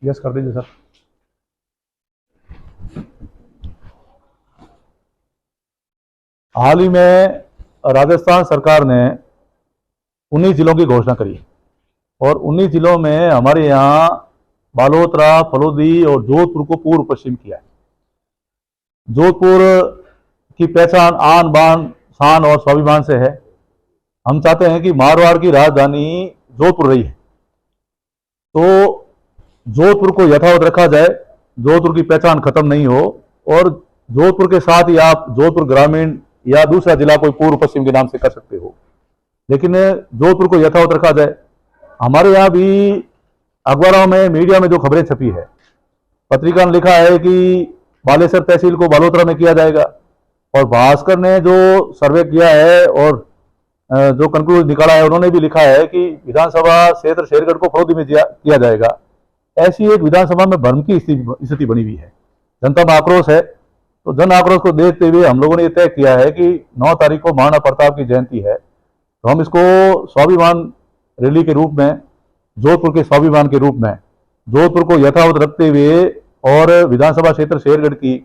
Yes कर दीजिए sir. हाल ही में राजस्थान सरकार ने 19 जिलों की घोषणा करी और 19 जिलों में हमारे यहाँ बालोतरा, फलोदी और जोधपुर को पूर्व पश्चिम किया है। जोधपुर की पहचान आन बान शान और स्वाभिमान से है। हम चाहते हैं कि मारवाड़ की राजधानी जोधपुर रही है, तो जोधपुर को यथावत रखा जाए, जोधपुर की पहचान खत्म नहीं हो, और जोधपुर के साथ ही आप जोधपुर ग्रामीण या दूसरा जिला कोई पूर्व पश्चिम के नाम से कर सकते हो, लेकिन जोधपुर को यथावत रखा जाए। हमारे यहाँ भी अखबारों में, मीडिया में जो खबरें छपी है, पत्रिका ने लिखा है कि बालेसर तहसील को बालोतरा में किया जाएगा, और भास्कर ने जो सर्वे किया है और जो कंक्लूजन निकाला है, उन्होंने भी लिखा है कि विधानसभा क्षेत्र शेरगढ़ को फलोदी में किया जाएगा। ऐसी एक विधानसभा में भ्रम की स्थिति बनी हुई है। जनता में आक्रोश है, तो जन आक्रोश को देखते हुए हम लोगों ने यह तय किया है कि 9 तारीख को महाराणा प्रताप की जयंती है, तो हम इसको स्वाभिमान रैली के रूप में, जोधपुर के स्वाभिमान के रूप में जोधपुर को यथावत रखते हुए और विधानसभा क्षेत्र शेरगढ़ की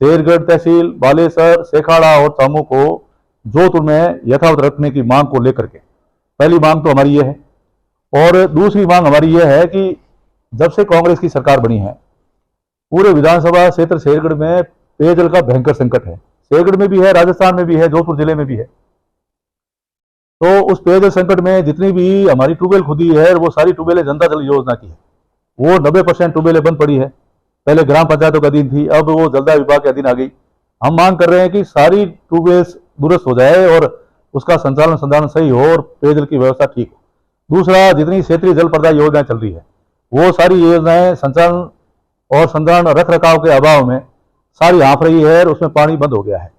शेरगढ़ तहसील, बालेसर, सेखाड़ा और चामू को जोधपुर में यथावत रखने की मांग को लेकर के, पहली मांग तो हमारी यह है। और दूसरी मांग हमारी यह है कि जब से कांग्रेस की सरकार बनी है, पूरे विधानसभा क्षेत्र शेरगढ़ में पेयजल का भयंकर संकट है। शेरगढ़ में भी है, राजस्थान में भी है, जोधपुर जिले में भी है। तो उस पेयजल संकट में जितनी भी हमारी ट्यूबवेल खुदी है, वो सारी ट्यूबवेलें जनता जल योजना की है। वो 90% ट्यूबवेलें बंद पड़ी है। पहले ग्राम पंचायतों का अधीन थी, अब वो जलदाय विभाग के अधीन आ गई। हम मांग कर रहे हैं कि सारी ट्यूबवेल दुरुस्त हो जाए और उसका संचालन संधारण सही हो और पेयजल की व्यवस्था ठीक हो। दूसरा, जितनी क्षेत्रीय जल प्रदाय योजनाएं चल रही है, वो सारी योजनाएं संचालन और संधारण रख रखाव के अभाव में सारी हाँफ रही है और उसमें पानी बंद हो गया है।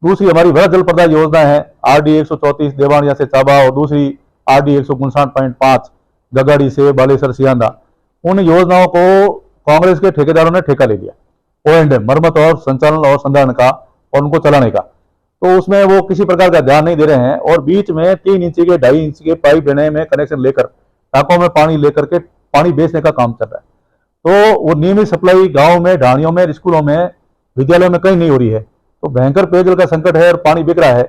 दूसरी हमारी वृहद जल प्रदाय योजना है RD 134 देवानिया से चाबा, और दूसरी RD 159.5 गगाड़ी से बालेसर सियांदा। उन योजनाओं को कांग्रेस के ठेकेदारों ने ठेका ले लिया, O&M, मरम्मत और संचालन और संधारण का, और उनको चलाने का। तो उसमें वो किसी प्रकार का ध्यान नहीं दे रहे हैं, और बीच में 3 इंच के 2.5 इंच के पाइप देने में कनेक्शन लेकर टाकों में पानी लेकर के पानी बेचने का काम चल रहा है। तो वो नियमित सप्लाई गाँव में, ढाणियों में, स्कूलों में, विद्यालयों में कहीं नहीं हो रही है। तो भयंकर पेयजल का संकट है और पानी बिक रहा है।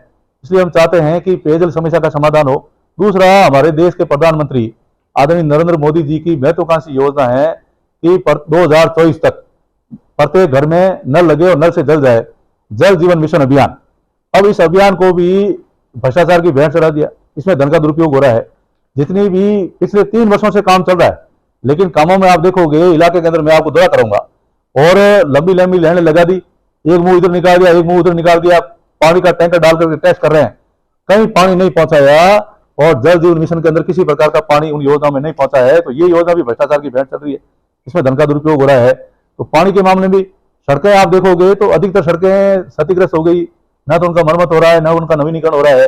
इसलिए हम चाहते हैं कि पेयजल समस्या का समाधान हो। दूसरा, हमारे देश के प्रधानमंत्री आदरणीय नरेंद्र मोदी जी की महत्वाकांक्षी योजना है कि 2024 तक प्रत्येक घर में नल लगे और नल से जल जाए, जल जीवन मिशन अभियान। अब इस अभियान को भी भ्रष्टाचार की भेंट चढ़ा दिया। इसमें धन का दुरुपयोग हो रहा है। जितनी भी पिछले 3 वर्षों से काम चल रहा है, लेकिन कामों में आप देखोगे इलाके के अंदर, मैं आपको दौरा करूंगा, और लंबी लंबी लाइनें लगा दी, एक मुंह इधर निकाल दिया, एक मुंह उधर निकाल दिया, पानी का टैंकर डाल करके टेस्ट कर रहे हैं, कहीं पानी नहीं पहुंचाया, और जल जीवन मिशन के अंदर किसी प्रकार का पानी उन योजनाओं में नहीं पहुंचा है। तो ये योजना भी भ्रष्टाचार की भेंट चल रही है, इसमें धन का दुरुपयोग हो रहा है। तो पानी के मामले में भी सड़कें आप देखोगे तो अधिकतर सड़कें क्षतिग्रस्त हो गई, ना तो उनका मरम्मत हो रहा है, ना उनका नवीनीकरण हो रहा है।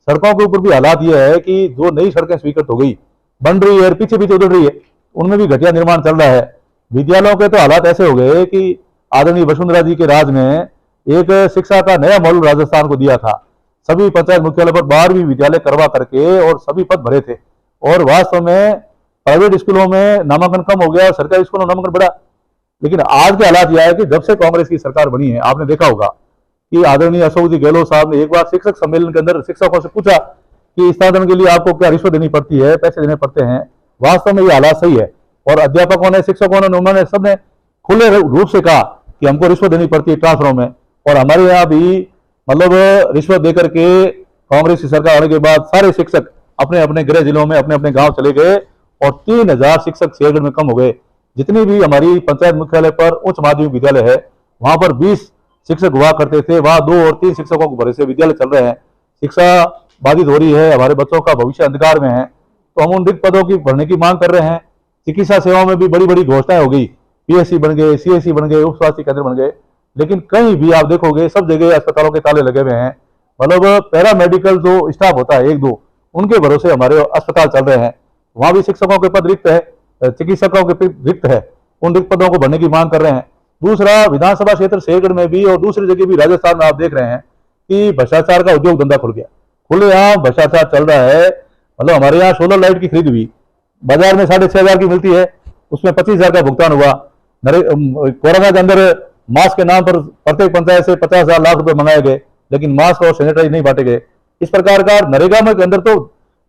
सड़कों के ऊपर भी हालात यह है कि जो नई सड़कें स्वीकृत हो गई, बन रही है, पीछे पीछे उधर रही है, उनमें भी घटिया निर्माण चल रहा है। विद्यालयों के तो हालात ऐसे हो गए कि आदरणीय वसुंधरा जी के राज में एक शिक्षा का नया मॉडल राजस्थान को दिया था। सभी पंचायत मुख्यालय पर 12वीं विद्यालय करवा करके और सभी पद भरे थे, और वास्तव में प्राइवेट स्कूलों में नामांकन कम हो गया और सरकारी स्कूलों में नामांकन बढ़ा। लेकिन आज के हालात यह है कि जब से कांग्रेस की सरकार बनी है, आपने देखा होगा कि आदरणीय अशोक जी गहलोत साहब ने एक बार शिक्षक सम्मेलन के अंदर शिक्षकों से पूछा कि स्थानांतरण के लिए आपको क्या रिश्वत देनी पड़ती है, पैसे देने पड़ते हैं। वास्तव में ये हालात सही है, और अध्यापकों ने, शिक्षकों ने, उन्होंने सबने खुले रूप से कहा कि हमको रिश्वत देनी पड़ती है ट्रांसफरों में। और हमारे यहाँ भी मतलब रिश्वत देकर के कांग्रेस की सरकार आने के बाद सारे शिक्षक अपने अपने गृह जिलों में, अपने अपने गांव चले गए, और 3000 शिक्षक शेरगढ़ में कम हो गए। जितनी भी हमारी पंचायत मुख्यालय पर उच्च माध्यमिक विद्यालय है, वहां पर 20 शिक्षक हुआ करते थे, वहां 2 और 3 शिक्षकों को भरे से विद्यालय चल रहे हैं। शिक्षा बाधित हो रही है, हमारे बच्चों का भविष्य अंधकार में है। तो हम उन रिक्त पदों की भरने की मांग कर रहे हैं। चिकित्सा सेवाओं में भी बड़ी बड़ी घोषणाएं हो गई, PSC बन गए, CSC बन गए, उप स्वास्थ्य केंद्र बन गए, लेकिन कहीं भी आप देखोगे सब जगह अस्पतालों के ताले लगे हुए हैं। मतलब पैरामेडिकल जो स्टाफ होता है 1-2, उनके भरोसे हमारे अस्पताल चल रहे हैं। वहां भी शिक्षकों के पद रिक्त है, चिकित्सकों के पद रिक्त है, उन रिक्त पदों को भरने की मांग कर रहे हैं। दूसरा, विधानसभा क्षेत्र शेरगढ़ में भी और दूसरी जगह भी राजस्थान में आप देख रहे हैं कि भ्रष्टाचार का उद्योग धंधा खुल गया, खुलेआम भ्रष्टाचार चल रहा है। मतलब हमारे यहाँ सोलर लाइट की खरीद हुई, बाजार में 6500 की मिलती है, उसमें 25,000 का भुगतान हुआ। कोरोना के अंदर मास्क के नाम पर प्रत्येक पंचायत से 50,000 लाख रुपए मंगाए गए, लेकिन मास्क और सैनिटाइज नहीं बांटे गए। इस प्रकार का नरेगा में के अंदर तो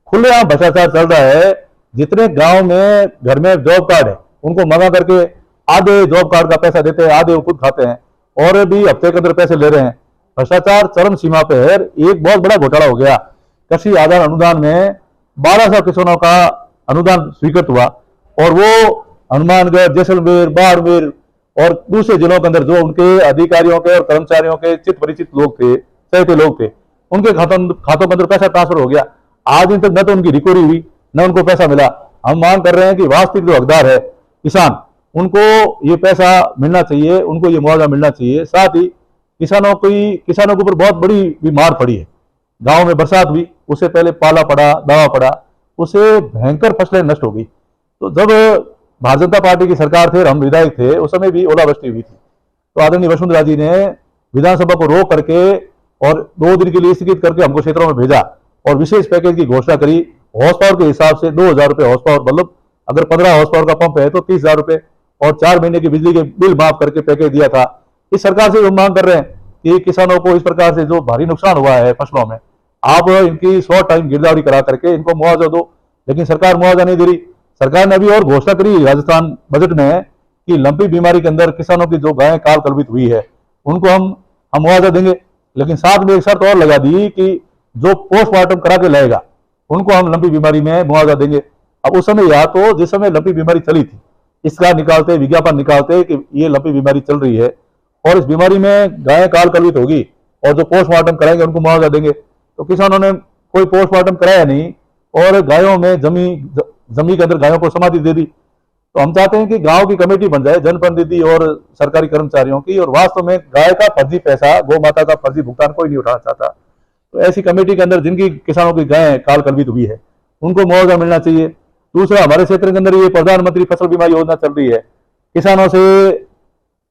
खुलेआम भ्रष्टाचार चल रहा है। जितने गांव में घर में जॉब कार्ड है उनको मंगा करके आधे जॉब कार्ड का पैसा देते हैं, आधे वो खुद खाते हैं, और भी हफ्ते के अंदर पैसे ले रहे हैं। भ्रष्टाचार चरम सीमा पे है। एक बहुत बड़ा घोटाला हो गया। कृषि आधार अनुदान में 1200 किसानों का अनुदान स्वीकृत हुआ, और वो हनुमानगढ़, जैसलमेर, बाड़मेर और दूसरे जिलों के अंदर जो उनके अधिकारियों के और कर्मचारियों के चित परिचित लोग थे, चहेते लोग थे, उनके खातों के अंदर पैसा ट्रांसफर हो गया। आज दिन तक न तो उनकी रिकवरी हुई, न उनको पैसा मिला। हम मांग कर रहे हैं कि वास्तविक जो हकदार है किसान, उनको ये पैसा मिलना चाहिए, उनको ये मुआवजा मिलना चाहिए। साथ ही किसानों के ऊपर बहुत बड़ी बीमार पड़ी है। गांव में बरसात हुई, उससे पहले पाला पड़ा, दवा पड़ा, उससे भयंकर फसलें नष्ट हो गई। तो जब भारतीय जनता पार्टी की सरकार थे और हम विधायक थे, उस समय भी ओलावृष्टि हुई थी। तो आदरणीय वसुंधरा जी ने विधानसभा को रोक करके और 2 दिन के लिए स्थगित करके हमको क्षेत्रों में भेजा और विशेष पैकेज की घोषणा करी। हॉर्स पावर के हिसाब से 2,000 रुपए हॉर्स पावर, मतलब अगर 15 हॉर्स पावर का पंप है तो 30,000 रुपए, और 4 महीने की बिजली के बिल माफ करके पैकेज दिया था। इस सरकार से हम मांग कर रहे हैं कि किसानों को इस प्रकार से जो भारी नुकसान हुआ है फसलों में, आप इनकी शॉर्ट टाइम गिरदावरी करा करके इनको मुआवजा दो। लेकिन सरकार मुआवजा नहीं दे रही। सरकार ने अभी और घोषणा करी राजस्थान बजट में कि लंपी बीमारी के अंदर किसानों की जो गायें काल कलवित हुई है उनको हम मुआवजा देंगे, लेकिन साथ में एक शर्त और लगा दी कि जो पोस्टमार्टम करा के लाएगा उनको हम लंपी बीमारी में मुआवजा देंगे। अब उस समय या तो जिस समय लंपी बीमारी चली थी, इसका निकालते, विज्ञापन निकालते कि ये लंपी बीमारी चल रही है और इस बीमारी में गायें काल कलवित होगी और जो पोस्टमार्टम कराएंगे उनको मुआवजा देंगे। तो किसानों ने कोई पोस्टमार्टम कराया नहीं और गायों में जमी के अंदर गायों को समाधि दे दी। तो हम चाहते हैं कि गांव की कमेटी बन जाए, जनप्रतिनिधि और सरकारी कर्मचारियों की, और वास्तव में गाय का फर्जी पैसा, गौ माता का फर्जी भुगतान कोई नहीं उठाना चाहता। तो ऐसी कमेटी के अंदर जिनकी किसानों की गायें काल कलवित हुई है उनको मुआवजा मिलना चाहिए। दूसरा, हमारे क्षेत्र के अंदर ये प्रधानमंत्री फसल बीमा योजना चल रही है। किसानों से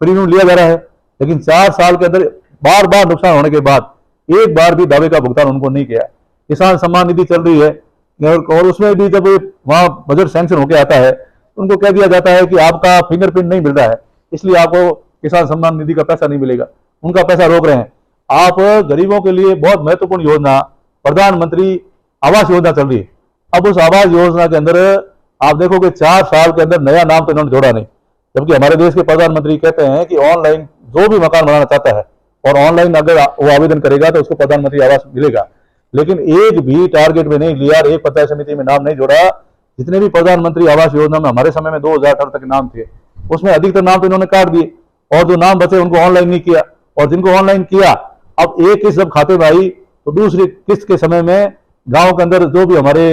प्रीमियम लिया जा रहा है, लेकिन 4 साल के अंदर बार बार नुकसान होने के बाद एक बार भी दावे का भुगतान उनको नहीं किया। किसान सम्मान निधि चल रही है और उसमें भी जब वहां बजट सैंक्शन होकर आता है उनको कह दिया जाता है कि आपका फिंगरप्रिंट नहीं मिल रहा है, इसलिए आपको किसान सम्मान निधि का पैसा नहीं मिलेगा। उनका पैसा रोक रहे हैं। आप गरीबों के लिए बहुत महत्वपूर्ण योजना प्रधानमंत्री आवास योजना चल रही है। अब उस आवास योजना के अंदर आप देखोगे 4 साल के अंदर नया नाम तो इन्होंने जोड़ा नहीं, जबकि हमारे देश के प्रधानमंत्री कहते हैं कि ऑनलाइन जो भी मकान बनाना चाहता है और ऑनलाइन अगर वो आवेदन करेगा तो उसको प्रधानमंत्री आवास मिलेगा। लेकिन एक भी टारगेट में नहीं लिया, एक पंचायत समिति में नाम नहीं जोड़ा। जितने भी प्रधानमंत्री आवास योजना में हमारे समय में 2018 तक नाम थे, उसमें अधिकतर नाम तो इन्होंने काट दिए और जो नाम बचे उनको ऑनलाइन नहीं किया। और जिनको ऑनलाइन किया, अब एक किस्त जब खाते में आई तो दूसरी किस्त के समय में गांव के अंदर जो भी हमारे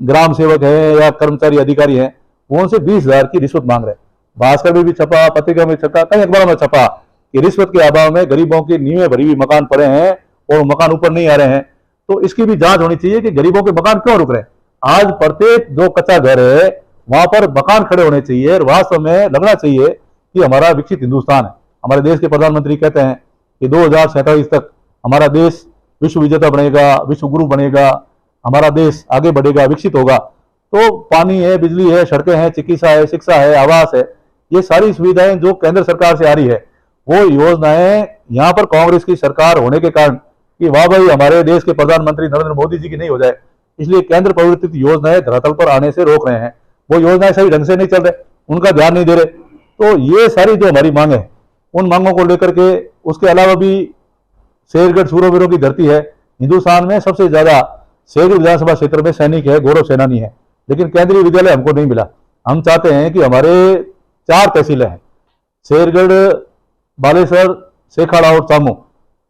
ग्राम सेवक है या कर्मचारी अधिकारी हैं वो उनसे 20,000 की रिश्वत मांग रहे हैं। भास्कर में भी छपा, पत्रिका में छपा, कई अखबारों में छपा कि रिश्वत के अभाव में गरीबों की नींवें भरी हुई मकान पड़े हैं और मकान ऊपर नहीं आ रहे हैं। तो इसकी भी जांच होनी चाहिए कि गरीबों के मकान क्यों रुक रहे हैं। आज प्रत्येक जो कच्चा घर है वहां पर मकान खड़े होने चाहिए और वास्तव में लगना चाहिए कि हमारा विकसित हिंदुस्तान है। हमारे देश के प्रधानमंत्री कहते हैं कि 2047 तक हमारा देश विश्व विजेता बनेगा, विश्व गुरु बनेगा, हमारा देश आगे बढ़ेगा, विकसित होगा। तो पानी है, बिजली है, सड़कें हैं, चिकित्सा है, शिक्षा है, आवास है, ये सारी सुविधाएं जो केंद्र सरकार से आ रही है वो योजनाएं यहाँ पर कांग्रेस की सरकार होने के कारण कि वाह भाई हमारे देश के प्रधानमंत्री नरेंद्र मोदी जी की नहीं हो जाए, इसलिए केंद्र प्रवर्तित योजनाएं धरातल पर आने से रोक रहे हैं। वो योजनाएं सही ढंग से नहीं चल रहे, उनका ध्यान नहीं दे रहे। तो ये सारी जो हमारी मांग है उन मांगों को लेकर के, उसके अलावा भी शेरगढ़ सूरवीरों की धरती है। हिंदुस्तान में सबसे ज्यादा शेरगढ़ विधानसभा क्षेत्र में सैनिक है, गौरव सेनानी है, लेकिन केंद्रीय विद्यालय हमको नहीं मिला। हम चाहते हैं कि हमारे 4 तहसीलें हैं, शेरगढ़, बालेश्वर, सेखाड़ा और चामू।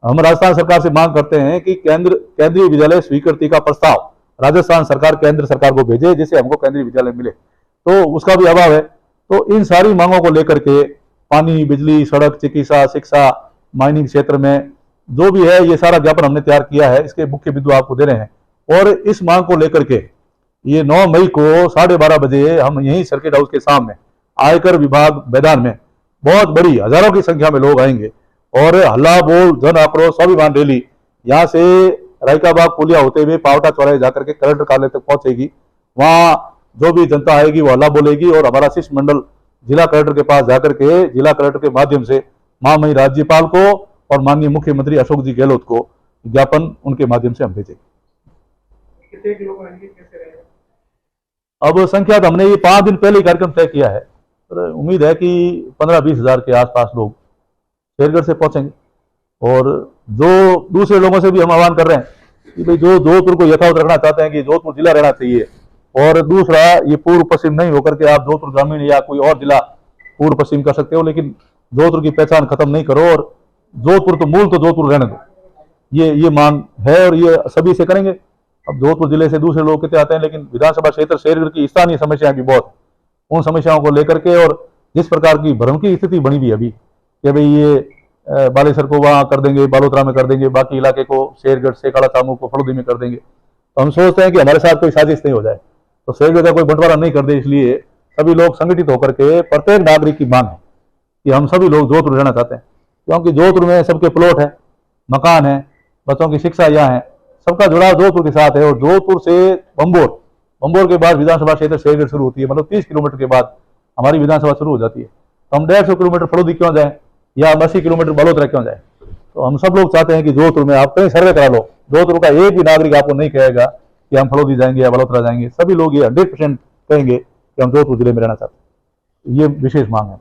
हम राजस्थान सरकार से मांग करते हैं कि केंद्रीय विद्यालय स्वीकृति का प्रस्ताव राजस्थान सरकार केंद्र सरकार को भेजे, जिससे हमको केंद्रीय विद्यालय मिले। तो उसका भी अभाव है। तो इन सारी मांगों को लेकर के पानी, बिजली, सड़क, चिकित्सा, शिक्षा, माइनिंग क्षेत्र में जो भी है, ये सारा ज्ञापन हमने तैयार किया है। इसके मुख्य बिंदु आपको दे रहे हैं। और इस मांग को लेकर के ये 9 मई को 12:30 बजे हम यही सर्किट हाउस के सामने आयकर विभाग मैदान में बहुत बड़ी हजारों की संख्या में लोग आएंगे और हल्ला बोल, जन आक्रोश, स्वाभिमान रैली यहाँ से रायकाबाग पुलिया होते हुए पावटा चौराहे जाकर के कलेक्टर कार्यालय तक पहुंचेगी। वहां जो भी जनता आएगी वो हल्ला बोलेगी और हमारा शिष्ट मंडल जिला कलेक्टर के पास जाकर के जिला कलेक्टर के माध्यम से महामहिम राज्यपाल को और माननीय मुख्यमंत्री अशोक जी गहलोत को ज्ञापन उनके माध्यम से हम भेजेंगे। कितने लोग आएंगे, कैसे रहेगा? अब संख्या तो हमने ये 5 दिन पहले ही कार्यक्रम तय किया है, पर उम्मीद है कि 15-20 हजार के आसपास लोग शेरगढ़ से पहुंचेंगे। और जो दूसरे लोगों से भी हम आह्वान कर रहे हैं कि भाई जो जोधपुर को यथावत रखना चाहते हैं कि जोधपुर जिला रहना चाहिए, और दूसरा ये पूर्व पश्चिम नहीं होकर के आप जोधपुर ग्रामीण या कोई और जिला पूर्व पश्चिम कर सकते हो, लेकिन जोधपुर की पहचान खत्म नहीं करो और जोधपुर तो मूल तो जोधपुर रहने दो, ये मांग है और ये सभी से करेंगे। अब जोधपुर जिले से दूसरे लोग कितने आते हैं, लेकिन विधानसभा क्षेत्र शेरगढ़ की स्थानीय समस्याएं भी बहुत, उन समस्याओं को लेकर के और जिस प्रकार की भ्रम की स्थिति बनी हुई अभी कि भाई ये बालेसर को वहां कर देंगे, बालोतरा में कर देंगे, बाकी इलाके को शेरगढ़ से काला चामू को फलोदी में कर देंगे, तो हम सोचते हैं कि हमारे साथ कोई साजिश नहीं हो जाए, तो शेरगढ़ का कोई बंटवारा नहीं कर दे। इसलिए सभी लोग संगठित होकर के, प्रत्येक नागरिक की मांग है कि हम सभी लोग जोधपुर रहना चाहते हैं, क्योंकि जोधपुर में सबके प्लॉट है, मकान है, बच्चों की शिक्षा यहाँ है, सबका जुड़ाव जोधपुर के साथ है। और जोधपुर से बम्बोर के बाद विधानसभा क्षेत्र शेरगढ़ शुरू होती है, मतलब 30 किलोमीटर के बाद हमारी विधानसभा शुरू हो जाती है। तो हम 150 किलोमीटर फलोदी क्यों जाए या 80 किलोमीटर बालोतरा क्यों जाए? तो हम सब लोग चाहते हैं कि जोधपुर में आप कहीं सर्वे करा लो, जोधपुर का एक भी नागरिक आपको नहीं कहेगा कि हम फलोदी जाएंगे या बालोतरा जाएंगे, सभी लोग ये 100% कहेंगे कि हम जोधपुर जिले में रहना चाहते हैं। ये विशेष मांग है।